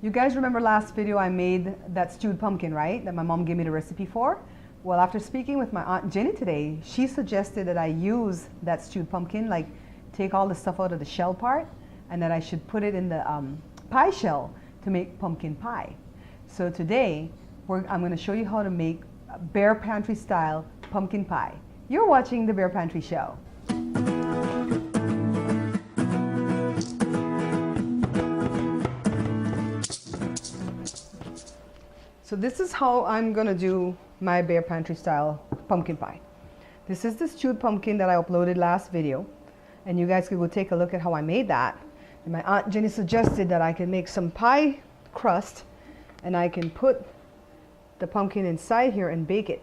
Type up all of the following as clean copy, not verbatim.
You guys remember last video I made that stewed pumpkin, right? That my mom gave me the recipe for? Well, after speaking with my Aunt Jenny today, she suggested that I use that stewed pumpkin, like take all the stuff out of the shell part, and that I should put it in the pie shell to make pumpkin pie. So today, I'm going to show you how to make Bear Pantry style pumpkin pie. You're watching the Bear Pantry Show. So this is how I'm going to do my Bear Pantry style pumpkin pie. This is the stewed pumpkin that I uploaded last video, and you guys can go take a look at how I made that. And my Aunt Jenny suggested that I can make some pie crust and I can put the pumpkin inside here and bake it.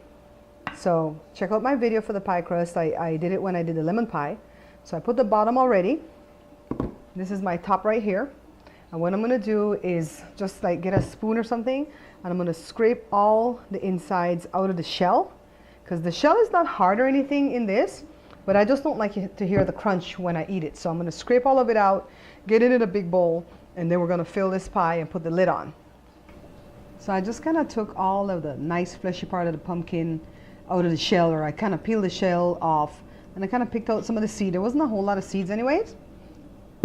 So check out my video for the pie crust. I did it when I did the lemon pie. So I put the bottom already. This is my top right here. And what I'm going to do is just like get a spoon or something, and I'm going to scrape all the insides out of the shell, because the shell is not hard or anything in this, but I just don't like to hear the crunch when I eat it. So I'm going to scrape all of it out, get it in a big bowl, and then we're going to fill this pie and put the lid on. So I just kind of took all of the nice fleshy part of the pumpkin out of the shell, or I kind of peeled the shell off, and I kind of picked out some of the seed. There wasn't a whole lot of seeds anyways.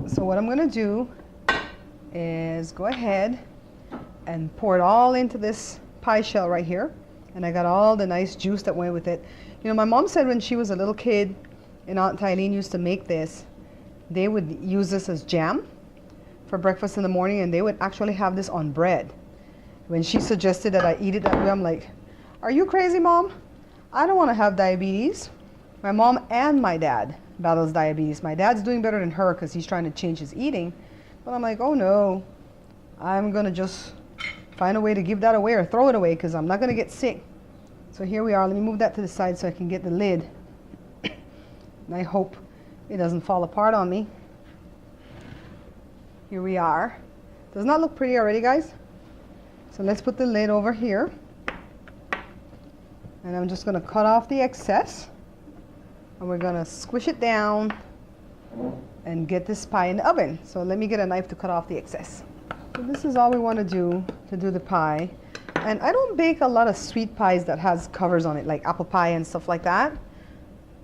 So what I'm going to do is go ahead and pour it all into this pie shell right here, and I got all the nice juice that went with it. You know, my mom said when she was a little kid and Aunt Eileen used to make this, they would use this as jam for breakfast in the morning, and they would actually have this on bread. When she suggested that I eat it that way, I'm like, are you crazy, Mom? I don't want to have diabetes. My mom and my dad battles diabetes. My dad's doing better than her because he's trying to change his eating. But I'm like, oh no, I'm going to just find a way to give that away or throw it away because I'm not going to get sick. So here we are. Let me move that to the side so I can get the lid. And I hope it doesn't fall apart on me. Here we are. Does not look pretty already, guys? So let's put the lid over here. And I'm just going to cut off the excess. And we're going to squish it down and get this pie in the oven. So let me get a knife to cut off the excess. So this is all we want to do the pie. And I don't bake a lot of sweet pies that has covers on it, like apple pie and stuff like that.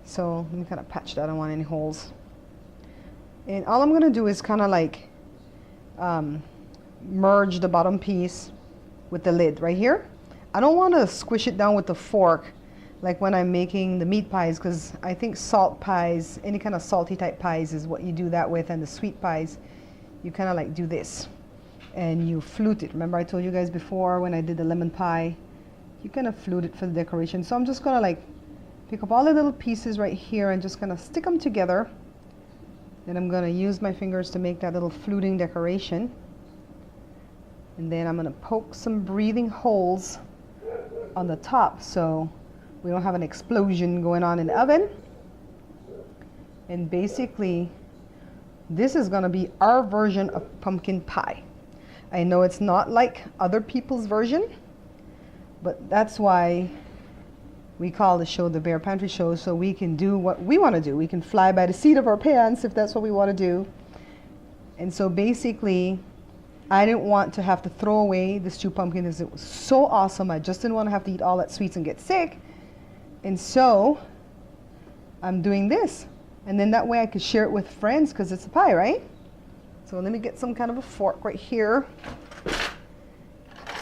So let me kind of patch that. I don't want any holes. And all I'm going to do is kind of like merge the bottom piece with the lid right here. I don't want to squish it down with the fork like when I'm making the meat pies, because I think salt pies, any kind of salty type pies is what you do that with, and the sweet pies, you kind of like do this and you flute it. Remember I told you guys before when I did the lemon pie, you kind of flute it for the decoration. So I'm just going to like pick up all the little pieces right here and just kind of stick them together. Then I'm going to use my fingers to make that little fluting decoration. And then I'm going to poke some breathing holes on the top so we don't have an explosion going on in the oven. And basically, this is going to be our version of pumpkin pie. I know it's not like other people's version, but that's why we call the show the Bear Pantry Show, so we can do what we want to do. We can fly by the seat of our pants if that's what we want to do. And so basically, I didn't want to have to throw away the stewed pumpkin because it was so awesome. I just didn't want to have to eat all that sweets and get sick. And so I'm doing this. And then that way I could share it with friends because it's a pie, right? So let me get some kind of a fork right here.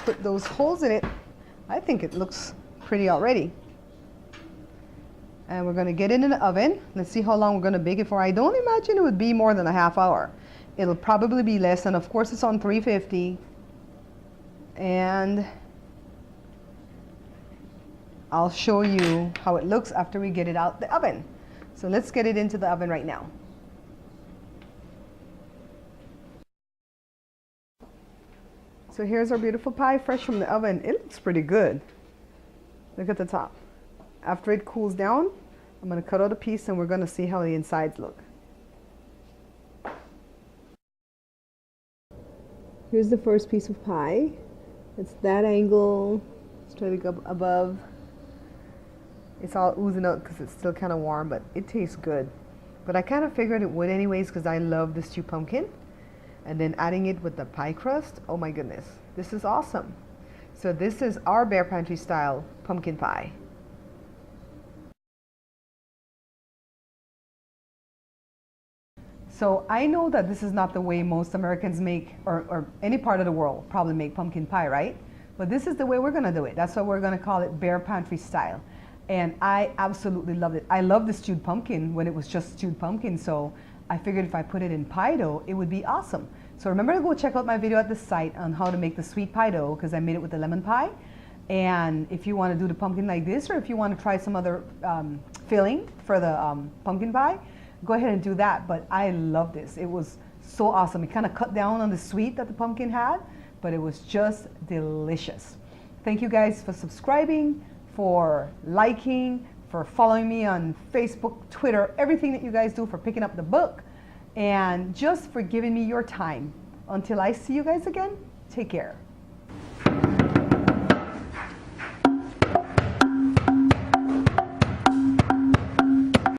Put those holes in it. I think it looks pretty already. And we're going to get it in the oven. Let's see how long we're going to bake it for. I don't imagine it would be more than a half hour. It'll probably be less, and of course it's on 350. And I'll show you how it looks after we get it out the oven. So let's get it into the oven right now. So here's our beautiful pie fresh from the oven. It looks pretty good. Look at the top. After it cools down, I'm going to cut out a piece and we're going to see how the insides look. Here's the first piece of pie. It's that angle. Let's try to go above. It's all oozing out because it's still kind of warm, but it tastes good. But I kind of figured it would anyways because I love the stewed pumpkin. and then adding it with the pie crust. Oh my goodness, this is awesome. So this is our Bear Pantry style pumpkin pie. So I know that this is not the way most Americans make, or any part of the world probably make pumpkin pie, right? But this is the way we're gonna do it. That's why we're gonna call it Bear Pantry style. And I absolutely loved it. I love the stewed pumpkin when it was just stewed pumpkin, so I figured if I put it in pie dough, it would be awesome. So remember to go check out my video at the site on how to make the sweet pie dough, because I made it with the lemon pie. And if you want to do the pumpkin like this, or if you want to try some other filling for the pumpkin pie, go ahead and do that. But I love this. It was so awesome. It kind of cut down on the sweet that the pumpkin had, but it was just delicious. Thank you guys for subscribing, for liking, for following me on Facebook, Twitter, everything that you guys do, for picking up the book, and just for giving me your time. Until I see you guys again, take care.